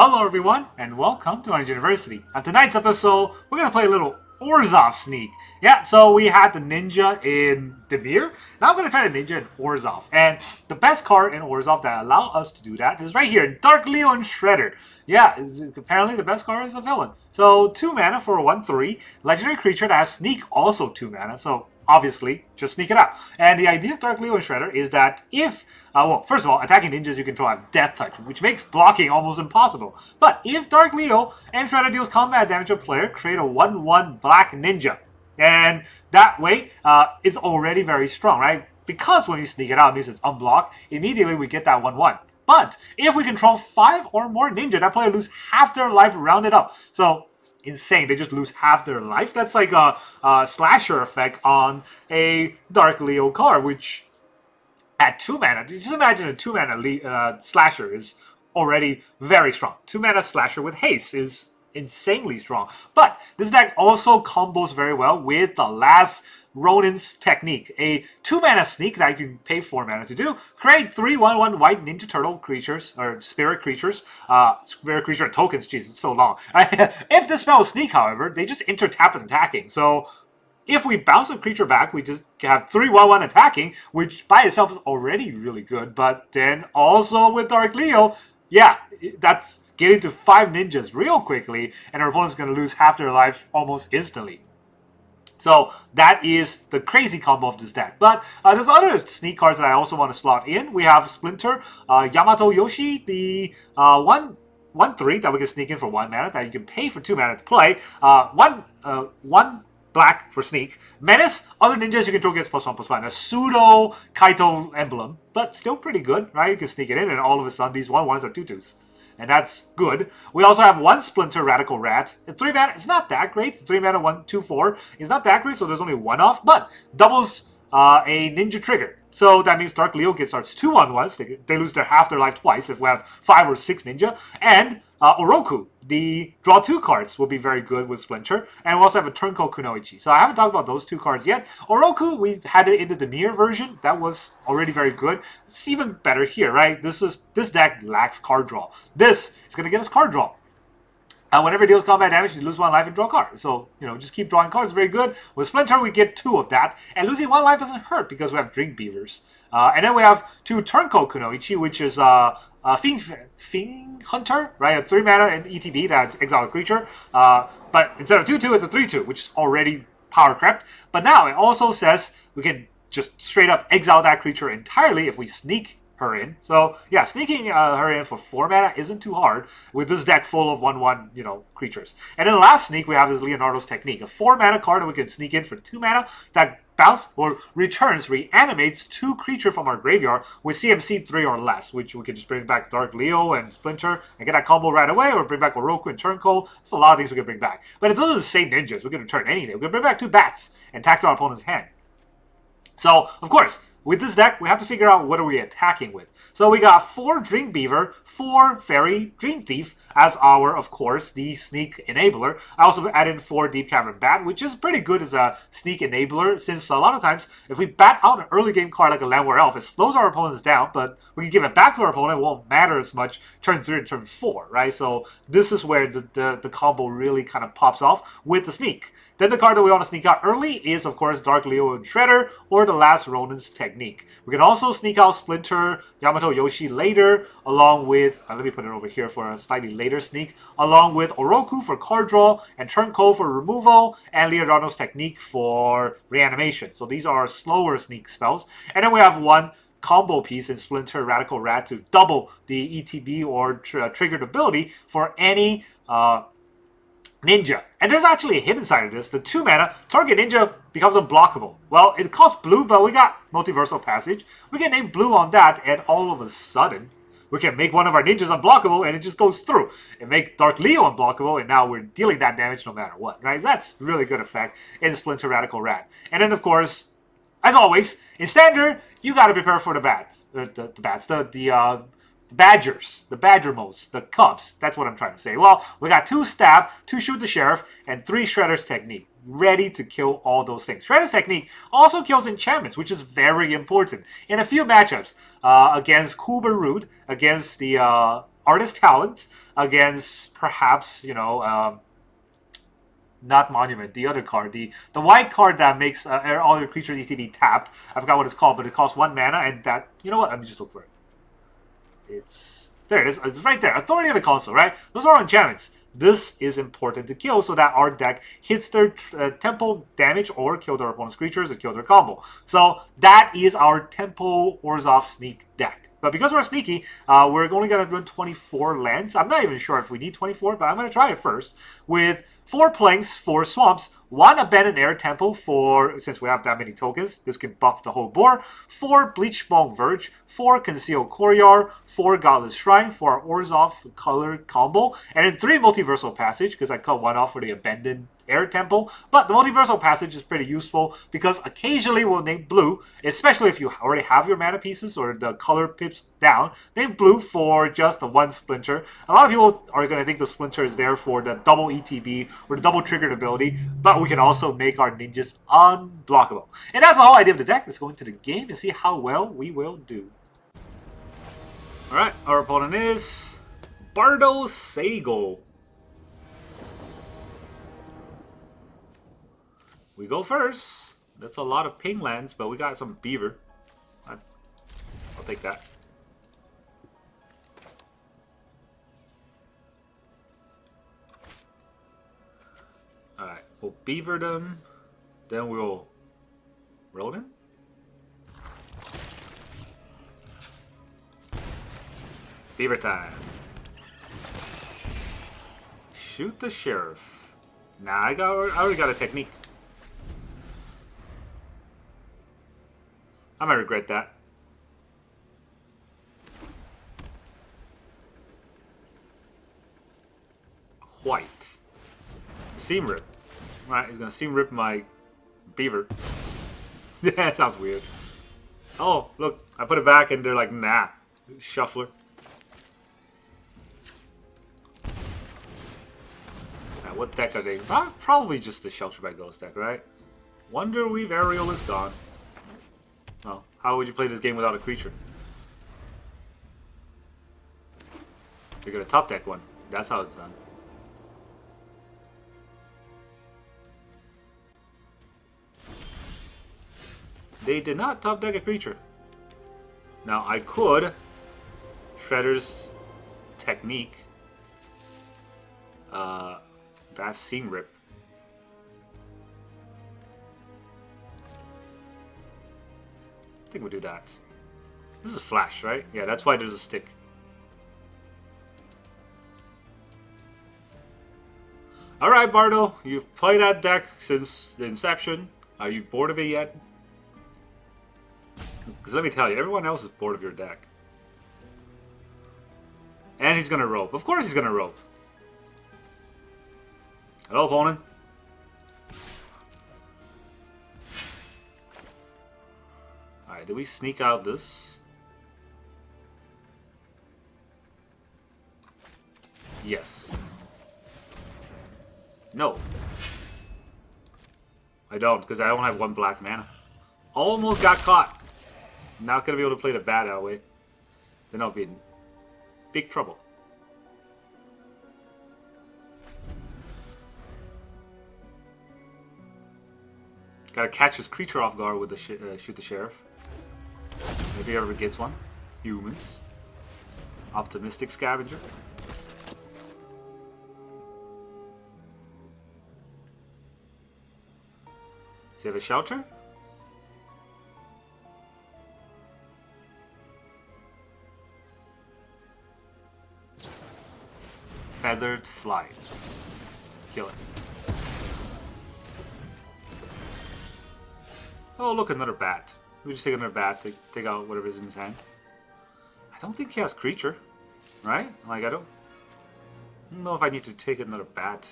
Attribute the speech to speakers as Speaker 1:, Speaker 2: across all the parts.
Speaker 1: Hello everyone, and welcome to Ninja University. On tonight's episode, we're going to play a little Orzhov Sneak. Yeah, so we had the ninja in Demir. Now I'm going to try the ninja in Orzhov. And the best card in Orzhov that allows us to do that is right here, Dark Leo and Shredder. Yeah, apparently the best card is a villain. So 2 mana for a 1/3. Legendary creature that has Sneak, also 2 mana. So obviously, just sneak it out. And the idea of Dark Leo and Shredder is that if, well, first of all, attacking ninjas you control have Death Touch, which makes blocking almost impossible. But if Dark Leo and Shredder deals combat damage to a player, create a 1/1 black ninja. And that way, it's already very strong, right? Because when you sneak it out, it means it's unblocked. Immediately, we get that 1/1. But if we control 5 or more ninja, that player loses half their life rounded up. So insane. They just lose half their life. That's like a slasher effect on a Dark Leo card, which at 2 mana, just imagine a 2 mana slasher is already very strong. 2 mana slasher with haste is insanely strong. But this deck also combos very well with the last Ronin's technique, a 2 mana sneak that you can pay 4 mana to do. Create 3/1/1 white Ninja Turtle creatures, or spirit creatures. Spirit creature tokens, jeez, it's so long. If the spell is sneak, however, they just inter-tap and attacking. So if we bounce a creature back, we just have 3/1/1 attacking, which by itself is already really good. But then also with Dark Leo, yeah, that's getting to 5 ninjas real quickly, and our opponent's going to lose half their life almost instantly. So that is the crazy combo of this deck. But there's other sneak cards that I also want to slot in. We have Splinter, Yamato Yoshi, the 1/3 that we can sneak in for 1 mana that you can pay for 2 mana to play. One black for sneak. Menace, other ninjas you control gets +1/+1. A pseudo Kaito emblem, but still pretty good, right? You can sneak it in, and all of a sudden these 1/1s are 2/2s. And that's good. We also have 1 Splinter Radical Rat. 3 mana, it's not that great. 3 mana, 1/2/4. It's not that great, so there's only 1 off, but doubles a ninja trigger. So that means Dark Leo gets starts 2 1/1s. They lose half their life twice if we have 5 or 6 ninja. And Oroku, the draw 2 cards, will be very good with Splinter. And we also have a Turncoat Kunoichi. So I haven't talked about those 2 cards yet. Oroku, we had it in the Demir version. That was already very good. It's even better here, right? This deck lacks card draw. This is going to get us card draw. And whenever it deals combat damage, you lose 1 life and draw a card. So, just keep drawing cards. Very good. With Splinter, we get 2 of that. And losing 1 life doesn't hurt because we have Dream Beavers. And then we have 2 Turncoat Kunoichi, which is Fiend Hunter, right? A 3 mana and ETB that exile a creature. But instead of 2/2, it's a 3/2, which is already power crept. But now it also says we can just straight up exile that creature entirely if we sneak her in. So yeah, sneaking her in for 4 mana isn't too hard with this deck full of 1/1, creatures. And then the last sneak we have is Leonardo's technique, a 4 mana card that we can sneak in for 2 mana that reanimates 2 creatures from our graveyard with CMC 3 or less, which we can just bring back Dark Leo and Splinter and get that combo right away, or bring back Oroku and Turncoat. There's a lot of things we can bring back. But it doesn't say ninjas. We can return anything. We can bring back 2 bats and tax our opponent's hand. So, of course, with this deck, we have to figure out what are we attacking with. So we got 4 Dream Beaver, 4 Faerie Dreamthief as our, of course, the sneak enabler. I also added 4 Deep-Cavern Bat, which is pretty good as a sneak enabler, since a lot of times, if we bat out an early game card like a Landwehr Elf, it slows our opponents down, but we can give it back to our opponent, it won't matter as much turn 3 and turn 4, right? So this is where the combo really kind of pops off with the sneak. Then the card that we want to sneak out early is, of course, Dark Leo and Shredder, or the last Ronin's technique. We can also sneak out Splinter, Yamato Yoshi later, along with, let me put it over here for a slightly later sneak, along with Oroku for card draw, and Turncoat for removal, and Leonardo's technique for reanimation. So these are slower sneak spells. And then we have 1 combo piece in Splinter Radical Rat to double the ETB or triggered ability for any ninja. And there's actually a hidden side of this. The 2 mana, target ninja becomes unblockable. Well, it costs blue, but we got Multiversal Passage. We can name blue on that, and all of a sudden, we can make one of our ninjas unblockable, and it just goes through. And make Dark Leo unblockable, and now we're dealing that damage no matter what, right? That's really good effect in Splinter Radical Rat. And then, of course, as always, in Standard, you gotta prepare for the bats. The badgers, the badgermos, the cubs. That's what I'm trying to say. Well, we got 2 stab, 2 shoot the sheriff, and 3 Shredder's technique. Ready to kill all those things. Shredder's technique also kills enchantments, which is very important. In a few matchups, against Kuberud, against the Artist Talent against perhaps, you know, not Monument, the other card. The white card that makes all your creatures ETB tapped. I forgot what it's called, but it costs 1 mana, and that, you know what, let me just look for it. There it is. It's right there. Authority of the Council, right? Those are enchantments. This is important to kill so that our deck hits their tempo damage or kill their opponent's creatures and kill their combo. So that is our Tempo Orzhov Sneak deck. But because we're sneaky, we're only going to run 24 lands. I'm not even sure if we need 24, but I'm going to try it first. With 4 Planks, 4 Swamps, 1 Abandoned Air Temple for, since we have that many tokens, this can buff the whole board, 4 Bleachbone Verge, 4 Concealed Courtyard, 4 Godless Shrine for our Orzhov color combo, and then 3 Multiversal Passage, because I cut 1 off for the Abandoned Air Temple. But the Multiversal Passage is pretty useful because occasionally we'll name blue, especially if you already have your mana pieces or the color pips down, name blue for just the 1 Splinter. A lot of people are going to think the Splinter is there for the double ETB or the double triggered ability, but we can also make our ninjas unblockable. And that's the whole idea of the deck. Let's go into the game and see how well we will do. Alright, our opponent is Bardo Sago. We go first. That's a lot of ping lands, but we got some beaver. I'll take that. Alright, we'll beaver them. Then we'll Ronin. Beaver time. Shoot the sheriff. Nah, I already got a technique. I might regret that. White. Seam rip. Right, he's gonna seam rip my beaver. Yeah, that sounds weird. Oh, look, I put it back and they're like, nah. Shuffler. Now, what deck are they? Probably just the Shelter by Ghost deck, right? Wonder Weave Aerial is gone. Oh, how would you play this game without a creature? You're gonna top deck one. That's how it's done. They did not top deck a creature. Now I could Shredder's technique. That's Seam Rip. I think we'll do that. This is Flash, right? Yeah, that's why there's a stick. Alright, Bardo. You've played that deck since the inception. Are you bored of it yet? Because let me tell you, everyone else is bored of your deck. And he's going to rope. Of course he's going to rope. Hello, opponent. Alright, do we sneak out this? Yes. No. I don't, because I only have 1 black mana. Almost got caught. Not going to be able to play the bat that way. Then I'll be in big trouble. Gotta catch his creature off guard with the shoot the sheriff. If he ever gets one. Humans. Optimistic scavenger. Does he have a shelter? Feathered Flight. Kill it. Oh, look, another bat. We just take another bat to take out whatever's in his hand. I don't think he has creature, right? Like, I don't know if I need to take another bat.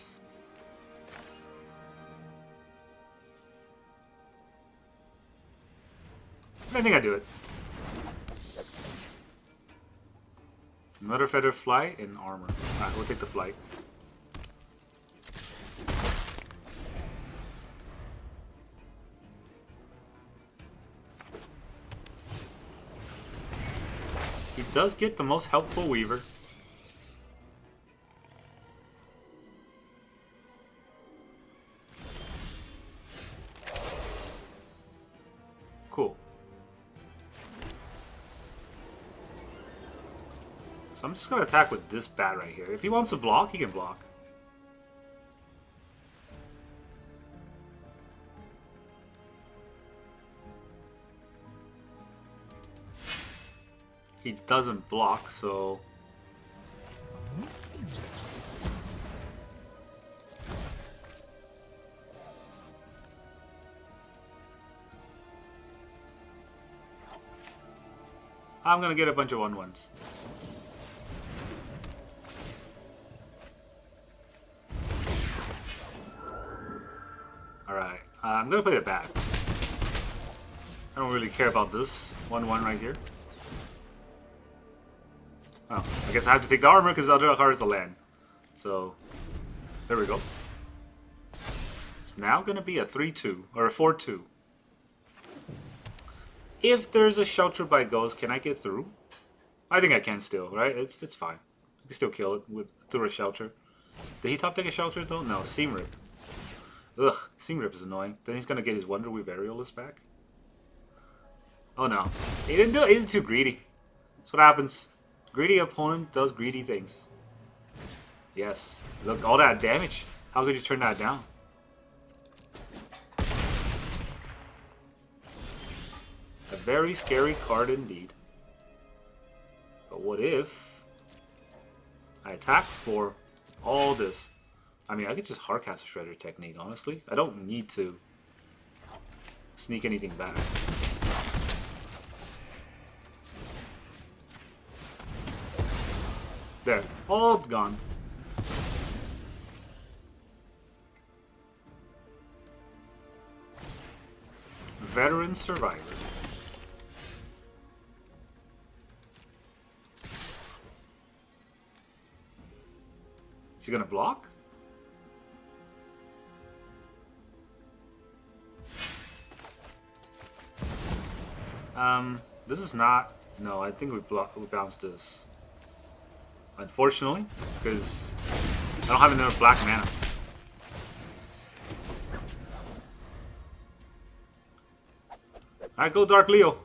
Speaker 1: I think I do it. Another Feather Flight and armor. Alright, we'll take the flight. He does get the most helpful Weaver. So I'm just going to attack with this bat right here. If he wants to block, he can block. He doesn't block, so... I'm gonna get a bunch of 1/1s. Alright, I'm gonna play the bat. I don't really care about this 1/1 right here. Oh, I guess I have to take the armor because the other card is a land. So, there we go. It's now gonna be a 3-2, or a 4-2. If there's a shelter by ghost, can I get through? I think I can still, right? It's fine. I can still kill it through a shelter. Did he top deck a shelter though? No, Seam Rip. Ugh, Seam Rip is annoying. Then he's gonna get his Wonder Weave Aerialist back. Oh no. He didn't do it. He's too greedy. That's what happens. Greedy opponent does greedy things. Yes. Look, all that damage. How could you turn that down? A very scary card indeed. But what if I attack for all this? I mean, I could just hardcast a Shredder technique, honestly. I don't need to sneak anything back. There, all gone. Veteran Survivor. Is he gonna block? This is not. No, I think we bounce this. Unfortunately, because I don't have enough black mana. Alright, go Dark Leo.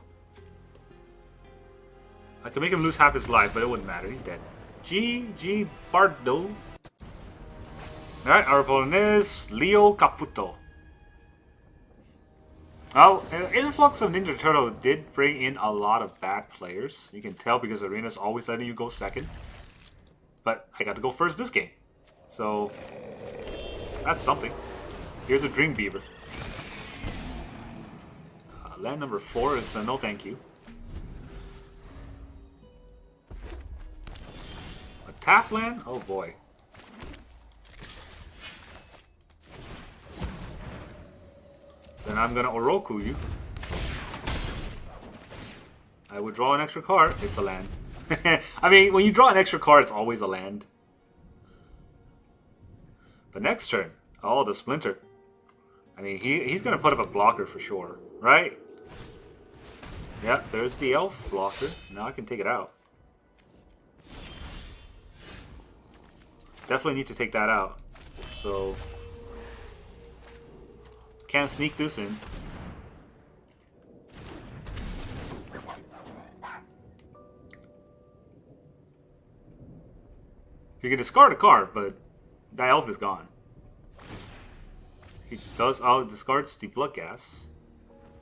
Speaker 1: I could make him lose half his life, but it wouldn't matter. He's dead. GG Bardo. Alright, our opponent is Leo Caputo. Well, influx of Ninja Turtle did bring in a lot of bad players. You can tell because Arena's always letting you go second. But I got to go first this game. So, that's something. Here's a Dream Beaver. Land number 4 is a no thank you. A tap land? Oh boy. Then I'm gonna Oroku you. I would draw an extra card. It's a land. I mean, when you draw an extra card, it's always a land. But next turn, oh, the Splinter. I mean, he's gonna put up a blocker for sure, right? Yeah, there's the elf blocker. Now I can take it out. Definitely need to take that out. So, can't sneak this in. You can discard a card, but that elf is gone. He does discards the blood gas.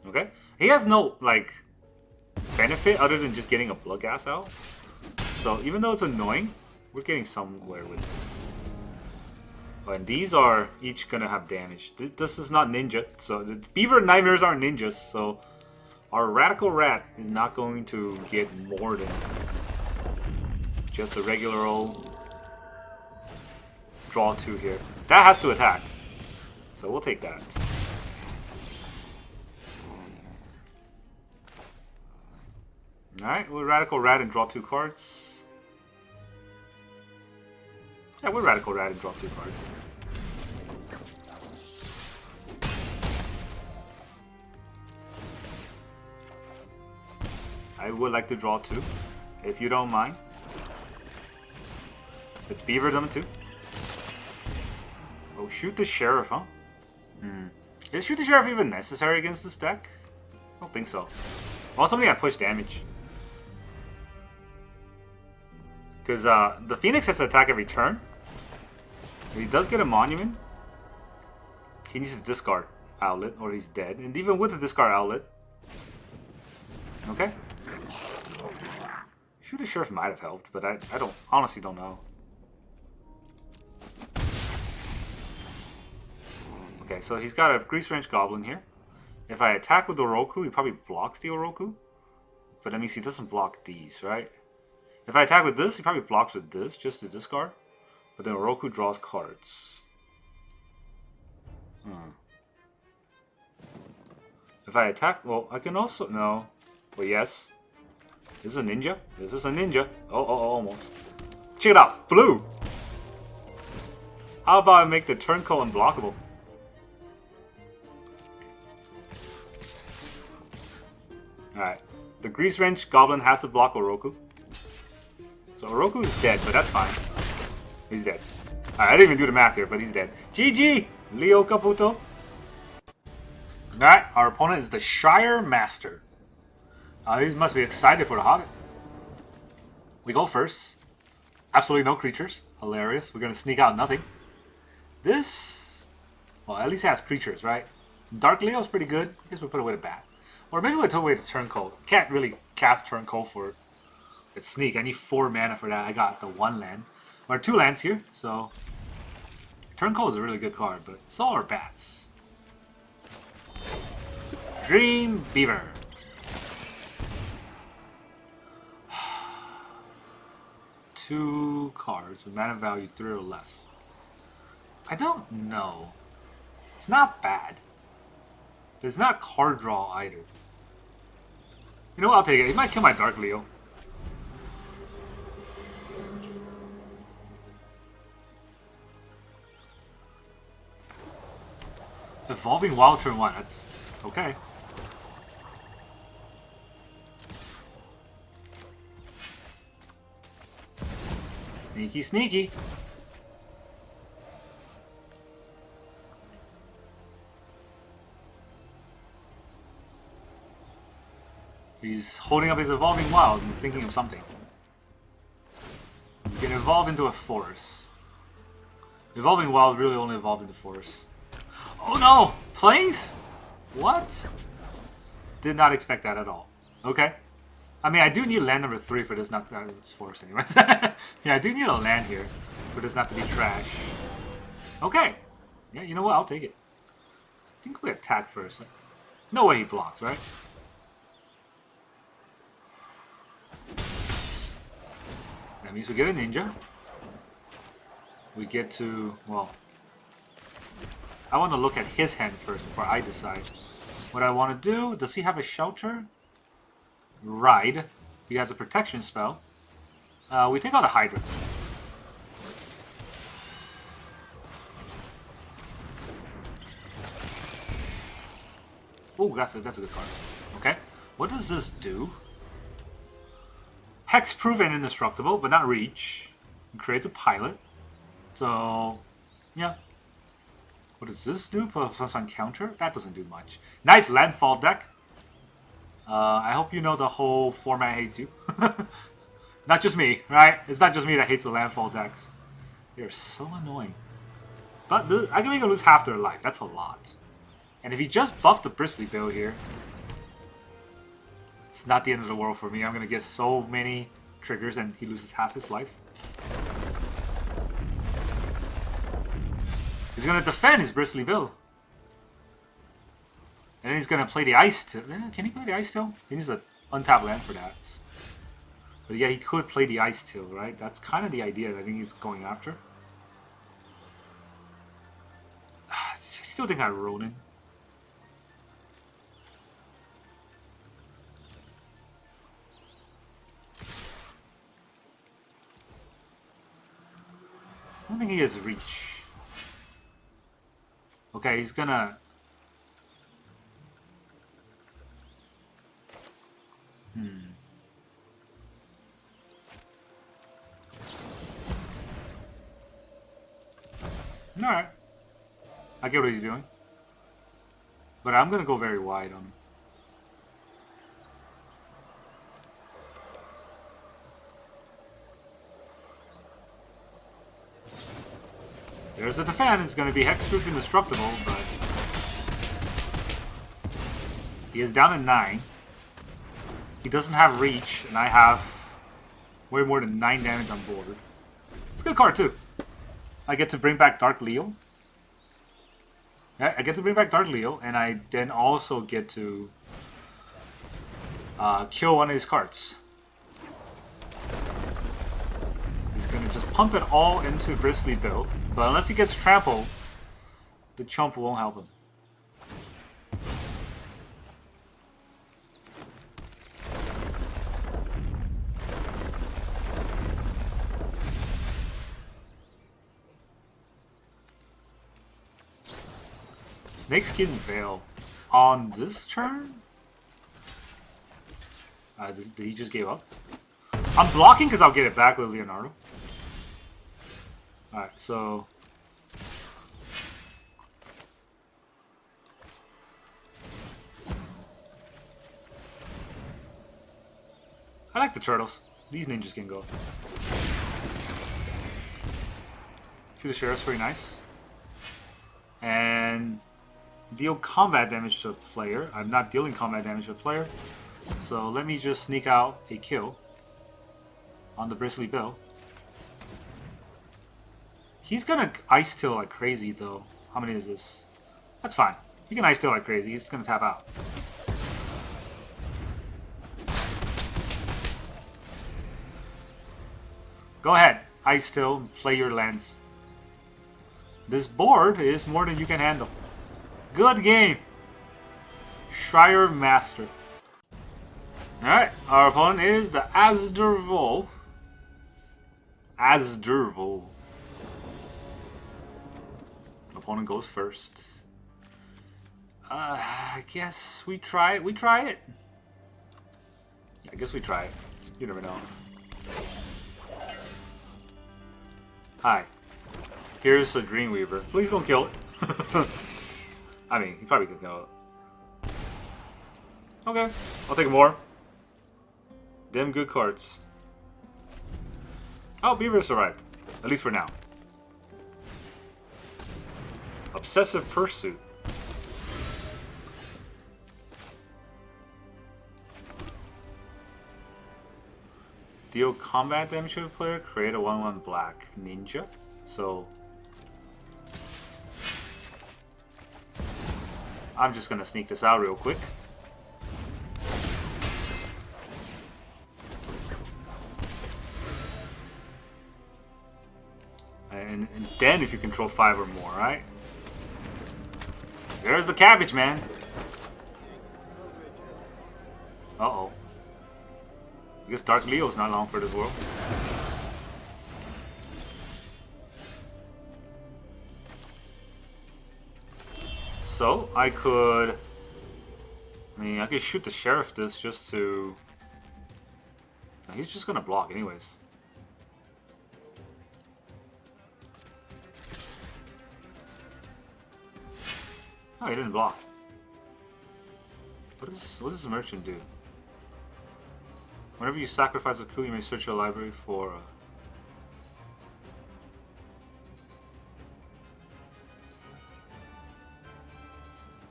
Speaker 1: Okay, he has no like benefit other than just getting a blood gas out. So even though it's annoying, we're getting somewhere with this. Oh, and these are each gonna have damage. This is not ninja, so the Beaver Nightmares aren't ninjas. So our Radical Rat is not going to get more than just a regular old draw 2 here. That has to attack. So we'll take that. Alright, we'll Radical Rat and draw 2 cards. Yeah, we'll Radical Rat and draw 2 cards. I would like to draw 2, if you don't mind. It's Beaver number 2. Oh, shoot the Sheriff, huh? Is Shoot the Sheriff even necessary against this deck? I don't think so. Well, something that push damage. Because the Phoenix has to attack every turn. He does get a monument. He needs to discard outlet or he's dead. And even with the discard outlet. Okay. Shooter Sheriff might have helped, but I honestly don't know. Okay, so he's got a Grease Range Goblin here. If I attack with Oroku, he probably blocks the Oroku. But that means he doesn't block these, right? If I attack with this, he probably blocks with this, just to discard. But then Oroku draws cards. If I attack, well, I can also, no. Well, yes. This is a ninja. This is a ninja. Oh, almost. Check it out, blue! How about I make the Turncoat unblockable? Alright. The Grease Wrench Goblin has to block Oroku. So Oroku is dead, but that's fine. He's dead. Alright, I didn't even do the math here, but he's dead. GG! Leo Caputo. Alright, our opponent is the Shire Master. These must be excited for the Hobbit. We go first. Absolutely no creatures. Hilarious. We're going to sneak out nothing. This... Well, at least it has creatures, right? Dark Leo's pretty good. I guess we'll put away the Bat. Or maybe we'll put away the Turncoat. Can't really cast Turncoat for its Sneak. I need 4 mana for that. I got the 1 land. Or 2 lands here, so... Turncoat is a really good card, but so are Bats. Dream Beaver. Two cards with mana value 3 or less. I don't know. It's not bad. It's not card draw either. You know what? I'll take it. It might kill my Dark Leo. Evolving Wild turn 1. That's okay. Sneaky, sneaky. He's holding up his Evolving Wild and thinking of something. You can evolve into a forest. Evolving Wild really only evolved into forest. Oh no! Plains? What? Did not expect that at all. Okay. I mean, I do need land number 3 for this not it's forest anyways. Yeah, I do need a land here for this not to be trash. Okay. Yeah, you know what? I'll take it. I think we attack first. No way he blocks, right? That means we get a ninja. We get to, well... I want to look at his hand first before I decide what I want to do. Does he have a shelter? Ride. He has a protection spell. We take out a Hydra. Oh, that's a good card. Okay. What does this do? Hexproof and indestructible, but not reach. It creates a pilot. So, yeah. What does this do? Put us on counter? That doesn't do much. Nice landfall deck. I hope you know the whole format hates you. Not just me, right? It's not just me that hates the landfall decks. They're so annoying. But I can make them lose half their life. That's a lot. And if he just buffed the Bristly Bill here, it's not the end of the world for me. I'm going to get so many triggers and he loses half his life. He's going to defend his Bristly Bill. And then he's going to play the Ice Till. Can he play the Ice Till? He needs an untap land for that. But yeah, he could play the Ice Till, right? That's kind of the idea that I think he's going after. I still think I Ronin. I don't think he has reach. Okay, he's gonna... Alright. I get what he's doing. But I'm gonna go very wide on him. There's a defend. It's going to be hexproof indestructible, but he is down to 9. He doesn't have reach, and I have way more than 9 damage on board. It's a good card too. I get to bring back Dark Leo. Yeah, I get to bring back Dark Leo, and I then also get to kill one of his cards. He's gonna just pump it all into Bristly Bill, but unless he gets trampled, the chump won't help him. Snakeskin Veil on this turn? Did he just give up? I'm blocking because I'll get it back with Leonardo. Alright, so... I like the turtles. These ninjas can go. Shoot the sheriff's pretty nice. And deal combat damage to a player. I'm not dealing combat damage to a player. So let me just sneak out a kill on the Bristly Bill. He's gonna Ice Tail like crazy though. How many is this? That's fine. He can Ice Tail like crazy. He's gonna tap out. Go ahead. Ice Tail. Play your lands. This board is more than you can handle. Good game. Schreier Master. Alright, our opponent is the Azdervol. Opponent goes first. I guess we try it. Yeah, I guess we try it. You never know. Hi. Here's a Dream Weaver. Please don't kill it. I mean, he probably could kill it. Okay, I'll take more. Them good cards. Oh, Beavers arrived. At least for now. Obsessive Pursuit. Deal combat damage to a player. Create a 1/1 black ninja. So I'm just gonna sneak this out real quick. And then if you control 5 or more, right? There's the cabbage, man. Uh-oh. I guess Dark Leo's not long for this world. So, I could shoot the Sheriff this just to... No, he's just gonna block anyways. Oh, he didn't block. What does the Merchant do? Whenever you sacrifice a coup, you may search your library for...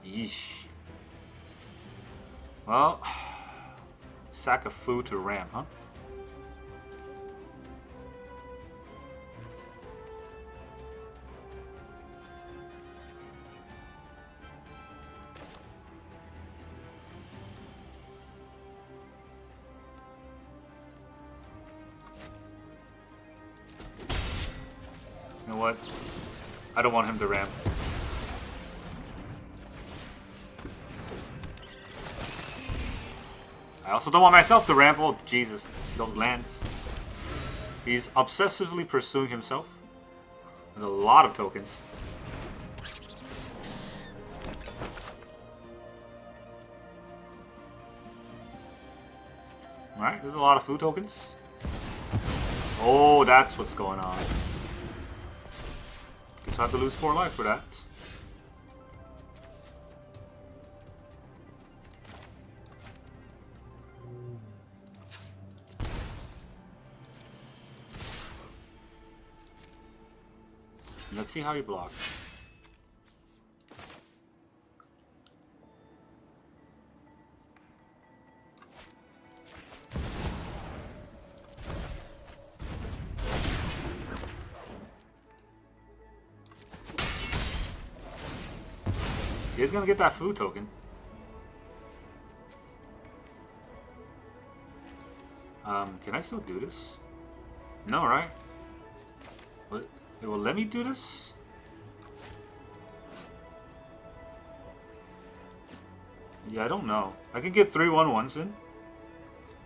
Speaker 1: Yeesh. Well, sack of food to ram, huh? You know what? I don't want him to ram. I also don't want myself to ramp. Oh, Jesus, those lands. He's obsessively pursuing himself with a lot of tokens. Alright, there's a lot of food tokens. Oh, that's what's going on. Guess I have to lose 4 life for that. Let's see how he blocks. He's gonna get that food token. Can I still do this? No, right? What? It will let me do this? Yeah, I don't know. I can get 3 1-1s in.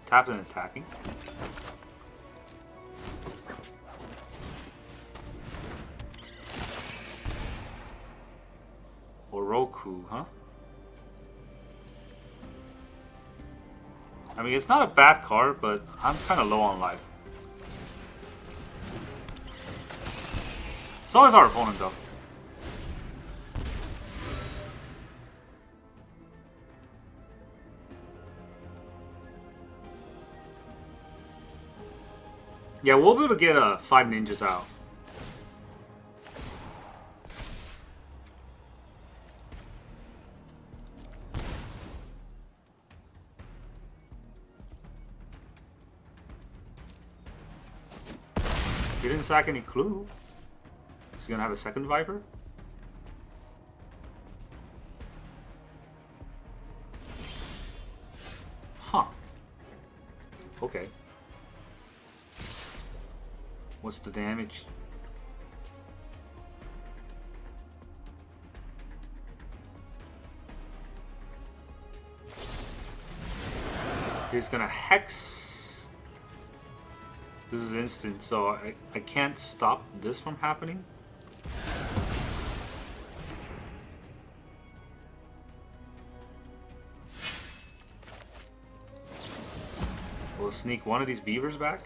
Speaker 1: Tap and attacking. Oroku, huh? I mean, it's not a bad card, but I'm kind of low on life. So is our opponent, though. Yeah, we'll be able to get 5 ninjas out. He didn't sack any clue. Is he gonna have a second Viper? Huh. Okay. What's the damage? He's gonna Hex. This is instant, so I can't stop this from happening. We'll sneak one of these beavers back.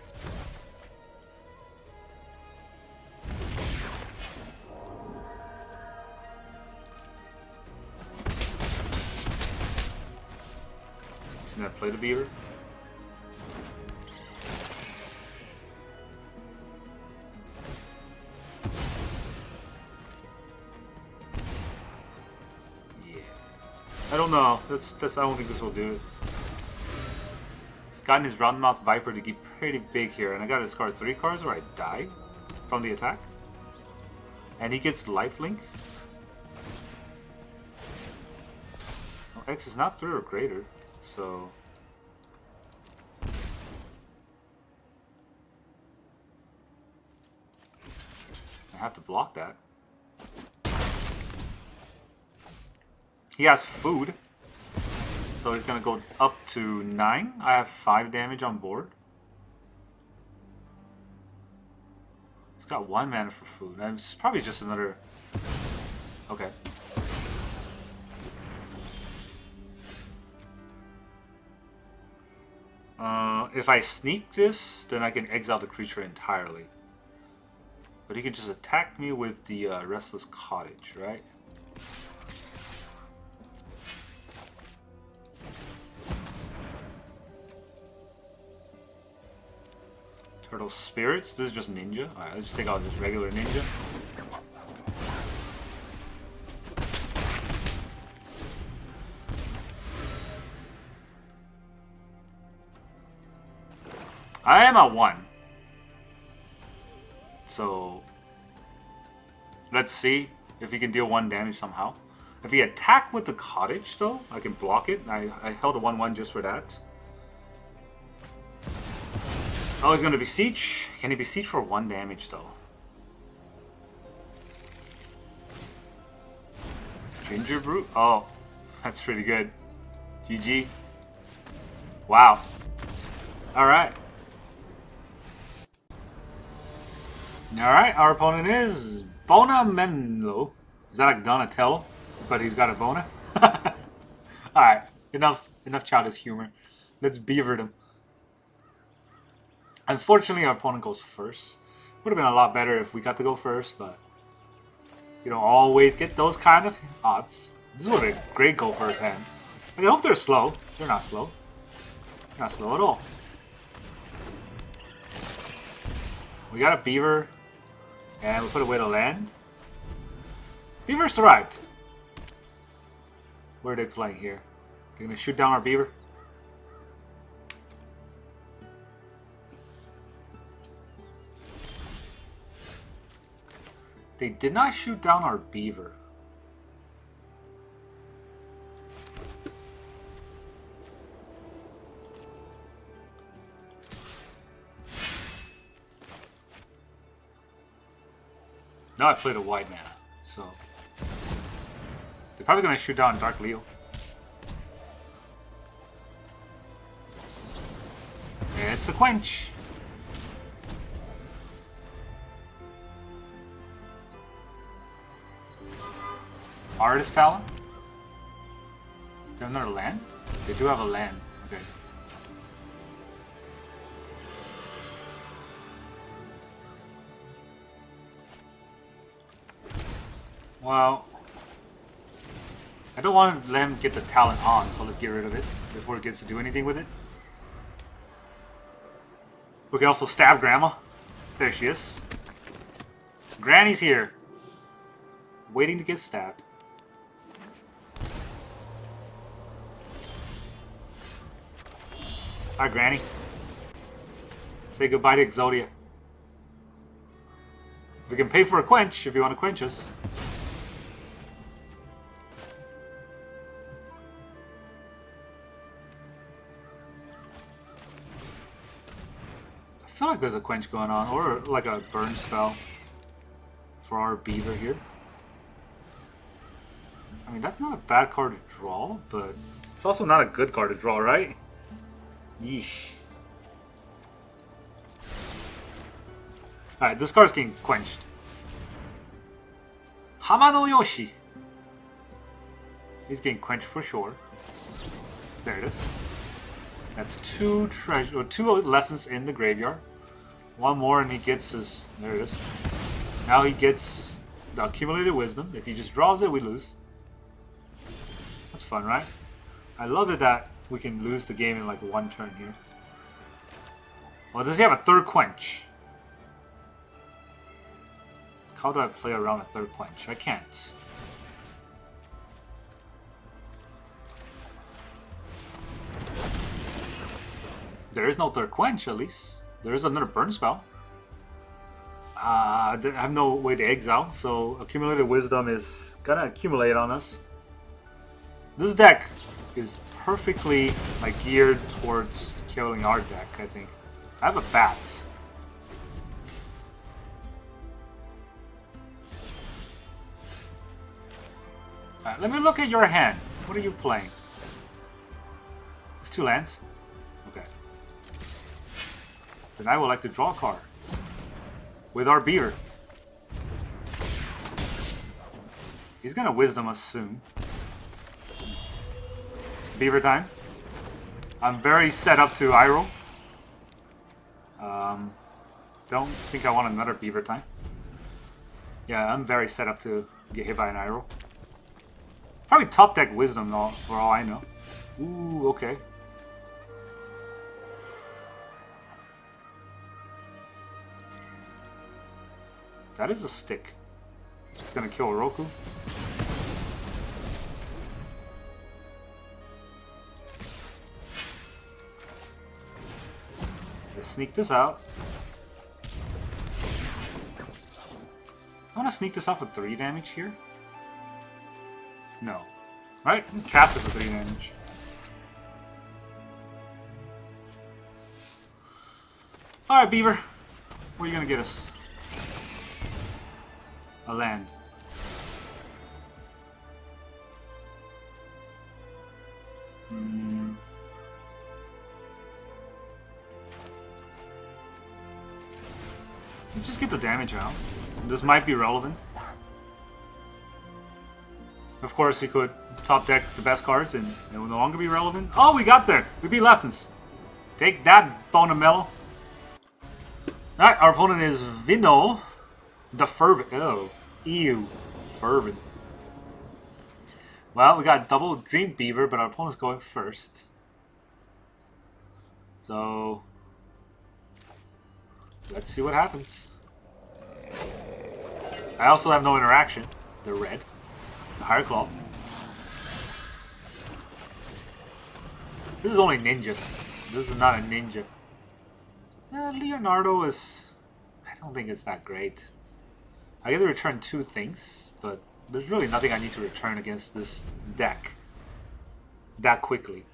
Speaker 1: And then play the beaver. I don't know. That's I don't think this will do it. He's gotten his Roundmouth Viper to get pretty big here, and I gotta discard 3 cards or I die from the attack. And he gets lifelink. Well, X is not 3 or greater, so I have to block that. He has food, so he's gonna go up to 9. I have 5 damage on board. He's got 1 mana for food. It's probably just another. Okay. If I sneak this, then I can exile the creature entirely. But he can just attack me with the Restless Cottage, right? Turtle Spirits. This is just ninja. Alright, let's just take out this regular ninja. I am at 1. So let's see if he can deal 1 damage somehow. If he attack with the cottage though, I can block it. I held a 1/1 just for that. Oh, he's gonna besiege. Can he besiege for 1 damage though? Ginger Brute? Oh, that's pretty good. GG. Wow. Alright. Alright, our opponent is Bona Menlo. Is that like Donatello? But he's got a Bona? Alright, enough childish humor. Let's beaver them. Unfortunately, our opponent goes first. Would have been a lot better if we got to go first, but you don't always get those kind of odds. This was a great go first hand. I hope they're slow. They're not slow. They're not slow at all. We got a beaver, and we put away the land. Beavers arrived. Where are they playing here? They're gonna shoot down our beaver? They did not shoot down our beaver. Now I played a white mana, so they're probably gonna shoot down Dark Leo. It's a quench. Artist Talent? They have another land? They do have a land. Okay. Well, I don't want to let him get the talent on, so let's get rid of it before it gets to do anything with it. We can also stab Grandma. There she is. Granny's here. Waiting to get stabbed. Hi, Granny. Say goodbye to Exodia. We can pay for a quench if you want to quench us. I feel like there's a quench going on, or like a burn spell for our beaver here. I mean, that's not a bad card to draw, but it's also not a good card to draw, right? Yeesh. Alright, this card's getting quenched. Hamato Yoshi. He's getting quenched for sure. There it is. That's two lessons in the graveyard. One more and he gets his... There it is. Now he gets the accumulated wisdom. If he just draws it, we lose. That's fun, right? I love it that we can lose the game in like one turn here. Well, does he have a third quench? How do I play around a third quench? I can't. There is no third quench, at least. There is another burn spell. I have no way to exile, so accumulated wisdom is gonna accumulate on us. This deck is perfectly like geared towards killing our deck, I think. I have a bat. Alright, let me look at your hand. What are you playing? It's 2 lands? Okay. Then I would like to draw a card. With our beaver. He's gonna wisdom us soon. Beaver time. I'm very set up to Iroh. Don't think I want another beaver time. Yeah, I'm very set up to get hit by an Iroh. Probably top deck wisdom though, for all I know. Ooh, okay. That is a stick. It's gonna kill Oroku. Let's sneak this out. I want to sneak this out for 3 damage here. No. Right? Cast it for 3 damage. Alright, Beaver. What are you gonna get us? A land. Just get the damage out. This might be relevant. Of course, he could top deck the best cards and it will no longer be relevant. Oh, we got there! We beat Lessons. Take that, Bonamello. Alright, our opponent is Vino the Fervent. Oh, ew. Fervent. Well, we got double Dream Beaver, but our opponent's going first. So, let's see what happens. I also have no interaction. They're red. Higher Claw. This is only ninjas. This is not a ninja. Leonardo is... I don't think it's that great. I get to return 2 things, but there's really nothing I need to return against this deck that quickly.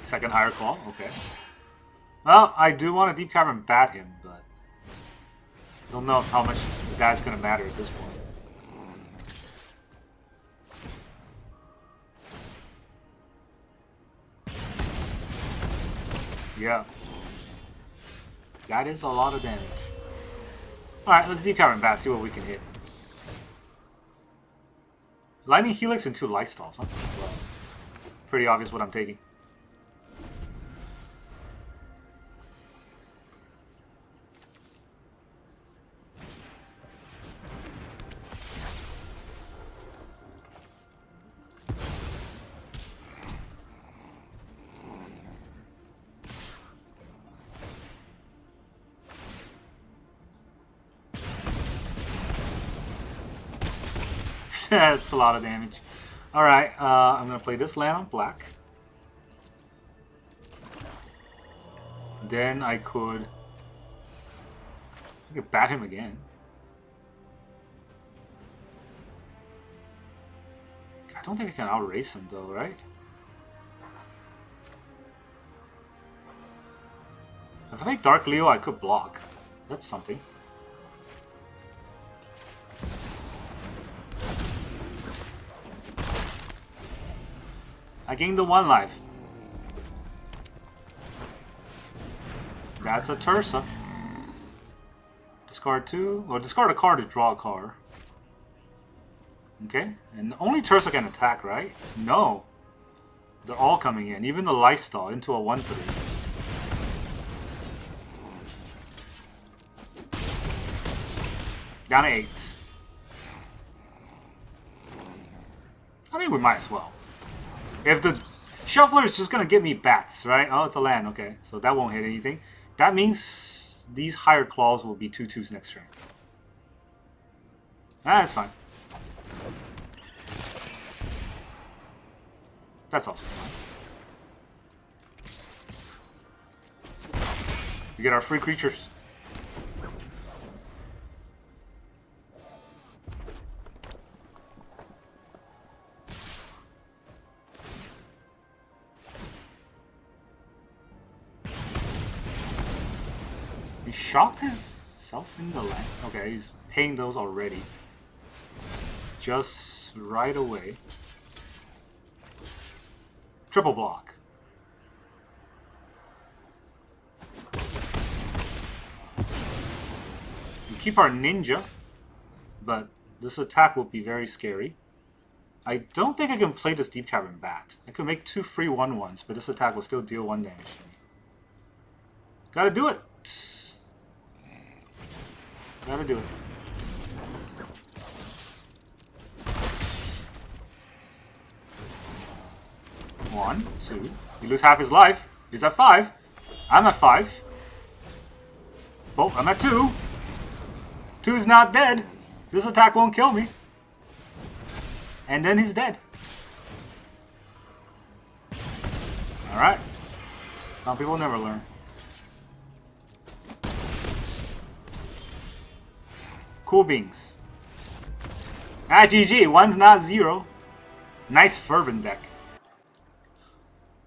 Speaker 1: Second Higher Claw, okay. Well, I do want to Deep-Cavern Bat him, but don't know how much that's going to matter at this point. Yeah. That is a lot of damage. Alright, let's Deep-Cavern Bat, see what we can hit. Lightning Helix and 2 Lifesteals, huh? Well, pretty obvious what I'm taking. That's a lot of damage. Alright, I'm going to play this land on black. Then I could bat him again. I don't think I can outrace him though, right? If I make Dark Leo, I could block. That's something. I gained the 1 life. That's a Tursa. Discard 2, or discard a card to draw a card. Okay, and only Tursa can attack, right? No. They're all coming in, even the Lifestyle into a 1/3. Down to 8. I mean, we might as well. If the Shuffler is just going to give me bats, right? Oh, it's a land. Okay, so that won't hit anything. That means these higher claws will be 2/2s next turn. That's fine. That's also fine. We get our free creatures. Shocked himself in the land. Okay, he's paying those already. Just right away. Triple block. We keep our ninja, but this attack will be very scary. I don't think I can play this Deep-Cavern Bat. I could make 2 free 1/1s, but this attack will still deal 1 damage to me. Gotta do it! Gotta do it. One, 2. You lose half his life. He's at 5. I'm at 5. Oh, I'm at 2. 2's not dead. This attack won't kill me. And then he's dead. Alright. Some people never learn. Cool beans. Ah, GG. 1's not 0. Nice fervent deck.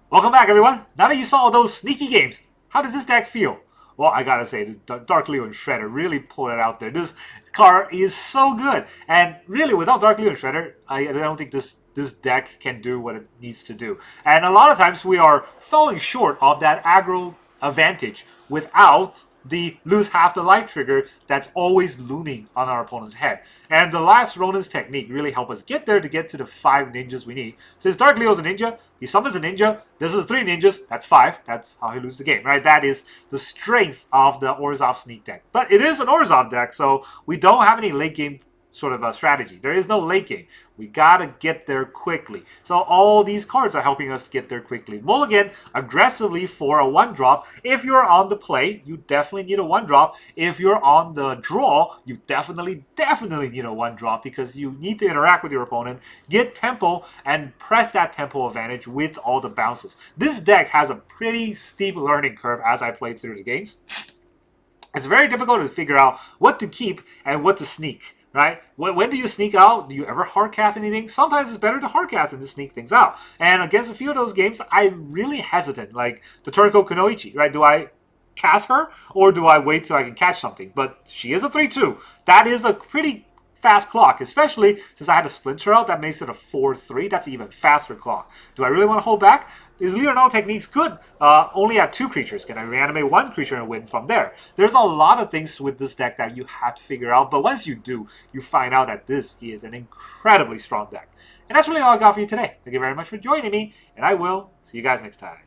Speaker 1: Welcome back, everyone. Now that you saw all those sneaky games, how does this deck feel? Well, I gotta say, this Dark Leo and Shredder really pulled it out there. This card is so good. And really, without Dark Leo and Shredder, I don't think this deck can do what it needs to do. And a lot of times, we are falling short of that aggro advantage without the lose half the life trigger that's always looming on our opponent's head. And the last Ronin's technique really helped us get there to get to the 5 ninjas we need. Since Dark Leo's a ninja, he summons a ninja, this is 3 ninjas, that's 5. That's how he loses the game, right? That is the strength of the Orzhov Sneak deck. But it is an Orzhov deck, so we don't have any late game sort of a strategy. There is no late game. We gotta get there quickly. So all these cards are helping us get there quickly. Mulligan aggressively for a 1-drop. If you're on the play, you definitely need a 1-drop. If you're on the draw, you definitely need a 1-drop because you need to interact with your opponent, get tempo, and press that tempo advantage with all the bounces. This deck has a pretty steep learning curve as I play through the games. It's very difficult to figure out what to keep and what to sneak. Right? When do you sneak out? Do you ever hardcast anything? Sometimes it's better to hardcast than to sneak things out. And against a few of those games, I'm really hesitant. Like the Turncoat Kunoichi, right? Do I cast her or do I wait till I can catch something? But she is a 3-2. That is a pretty fast clock, especially since I had a Splinter out. That makes it a 4-3. That's an even faster clock. Do I really want to hold back? Is Leonardo techniques good? Only at 2 creatures. Can I reanimate 1 creature and win from there? There's a lot of things with this deck that you have to figure out, but once you do, you find out that this is an incredibly strong deck. And that's really all I got for you today. Thank you very much for joining me, and I will see you guys next time.